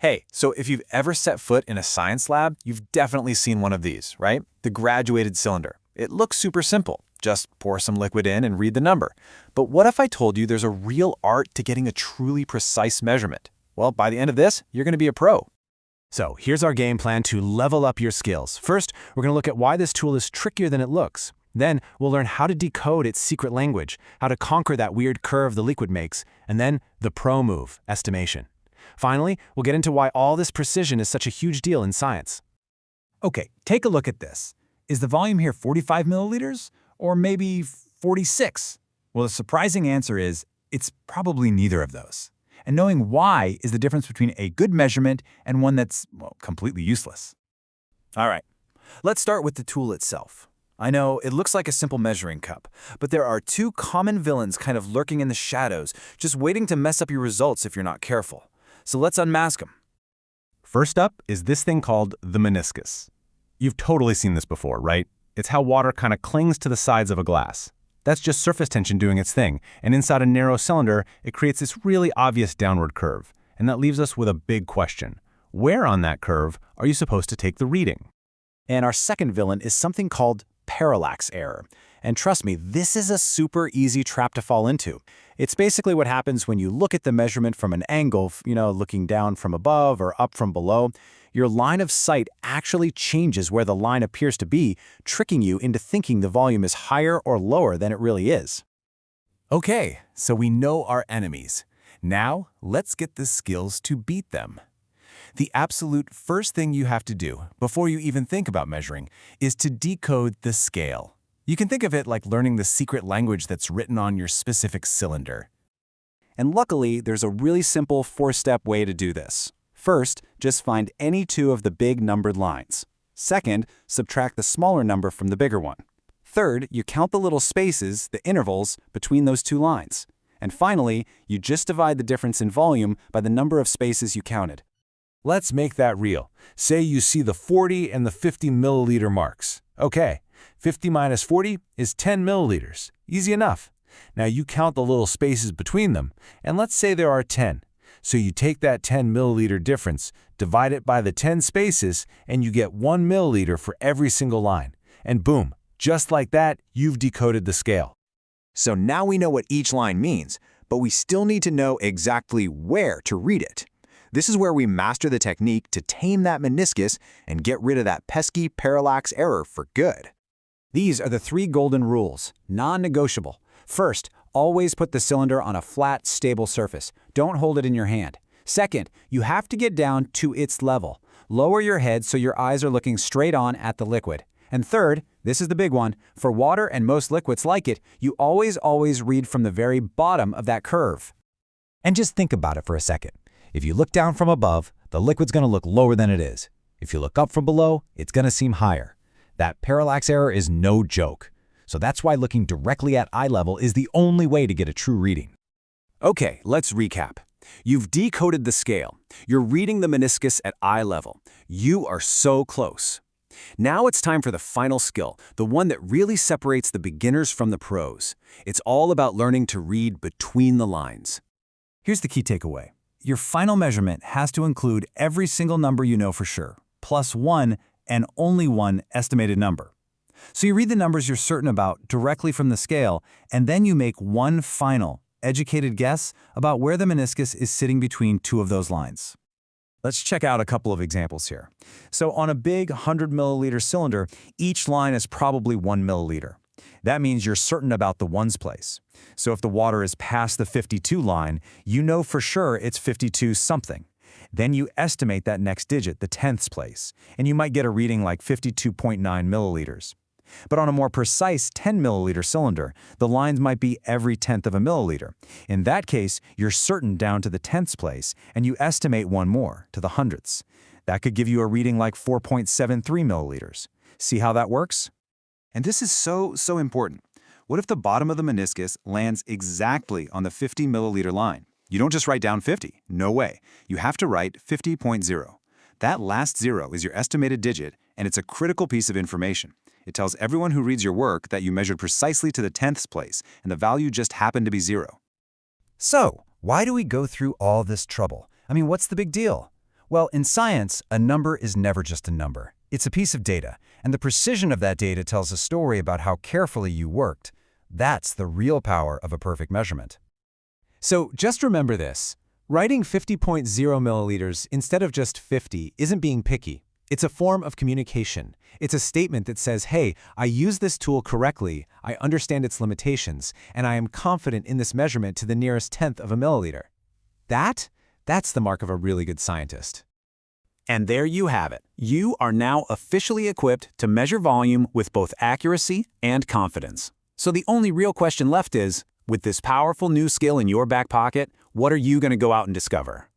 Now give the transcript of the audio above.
Hey, so if you've ever set foot in a science lab, you've definitely seen one of these, right? The graduated cylinder. It looks super simple. Just pour some liquid in and read the number. But what if I told you there's a real art to getting a truly precise measurement? Well, by the end of this, you're going to be a pro. So here's our game plan to level up your skills. First, we're going to look at why this tool is trickier than it looks. Then we'll learn how to decode its secret language, how to conquer that weird curve the liquid makes, and then the pro move, estimation. Finally, we'll get into why all this precision is such a huge deal in science. Okay, take a look at this. Is the volume here 45 milliliters or maybe 46? Well, the surprising answer is it's probably neither of those. And knowing why is the difference between a good measurement and one that's, well, completely useless. All right, let's start with the tool itself. I know it looks like a simple measuring cup, but there are two common villains kind of lurking in the shadows, just waiting to mess up your results if you're not careful. So let's unmask them. First up is this thing called the meniscus. You've totally seen this before, right? It's how water kind of clings to the sides of a glass. That's just surface tension doing its thing, and inside a narrow cylinder, it creates this really obvious downward curve. And that leaves us with a big question. Where on that curve are you supposed to take the reading? And our second villain is something called parallax error. And trust me, this is a super easy trap to fall into. It's basically what happens when you look at the measurement from an angle, looking down from above or up from below. Your line of sight actually changes where the line appears to be, tricking you into thinking the volume is higher or lower than it really is. Okay, so we know our enemies. Now, let's get the skills to beat them. The absolute first thing you have to do, before you even think about measuring, is to decode the scale. You can think of it like learning the secret language that's written on your specific cylinder. And luckily, there's a really simple four-step way to do this. First, just find any two of the big numbered lines. Second, subtract the smaller number from the bigger one. Third, you count the little spaces, the intervals, between those two lines. And finally, you just divide the difference in volume by the number of spaces you counted. Let's make that real. Say you see the 40 and the 50 milliliter marks. Okay, 50 minus 40 is 10 milliliters. Easy enough. Now you count the little spaces between them, and let's say there are 10. So you take that 10 milliliter difference, divide it by the 10 spaces, and you get 1 milliliter for every single line. And boom, just like that, you've decoded the scale. So now we know what each line means, but we still need to know exactly where to read it. This is where we master the technique to tame that meniscus and get rid of that pesky parallax error for good. These are the three golden rules, non-negotiable. First, always put the cylinder on a flat, stable surface. Don't hold it in your hand. Second, you have to get down to its level. Lower your head so your eyes are looking straight on at the liquid. And third, this is the big one, for water and most liquids like it, you always read from the very bottom of that curve. And just think about it for a second. If you look down from above, the liquid's going to look lower than it is. If you look up from below, it's going to seem higher. That parallax error is no joke. So that's why looking directly at eye level is the only way to get a true reading. Okay, let's recap. You've decoded the scale. You're reading the meniscus at eye level. You are so close. Now it's time for the final skill, the one that really separates the beginners from the pros. It's all about learning to read between the lines. Here's the key takeaway. Your final measurement has to include every single number you know for sure, plus one and only one estimated number. So you read the numbers you're certain about directly from the scale, and then you make one final, educated guess about where the meniscus is sitting between two of those lines. Let's check out a couple of examples here. So on a big 100 milliliter cylinder, each line is probably 1 milliliter. That means you're certain about the ones place. So if the water is past the 52 line, you know for sure it's 52 something. Then you estimate that next digit, the tenths place, and you might get a reading like 52.9 milliliters. But on a more precise 10 milliliter cylinder, the lines might be every tenth of a milliliter. In that case, you're certain down to the tenths place, and you estimate one more, to the hundredths. That could give you a reading like 4.73 milliliters. See how that works? And this is so important. What if the bottom of the meniscus lands exactly on the 50 milliliter line? You don't just write down 50. No way. You have to write 50.0. That last zero is your estimated digit, and it's a critical piece of information. It tells everyone who reads your work that you measured precisely to the tenths place, and the value just happened to be 0. So, why do we go through all this trouble? I mean, what's the big deal? Well, in science, a number is never just a number. It's a piece of data, and the precision of that data tells a story about how carefully you worked. That's the real power of a perfect measurement. So just remember this. Writing 50.0 milliliters instead of just 50 isn't being picky. It's a form of communication. It's a statement that says, hey, I use this tool correctly, I understand its limitations, and I am confident in this measurement to the nearest tenth of a milliliter. That's the mark of a really good scientist. And there you have it. You are now officially equipped to measure volume with both accuracy and confidence. So the only real question left is, with this powerful new skill in your back pocket, what are you going to go out and discover?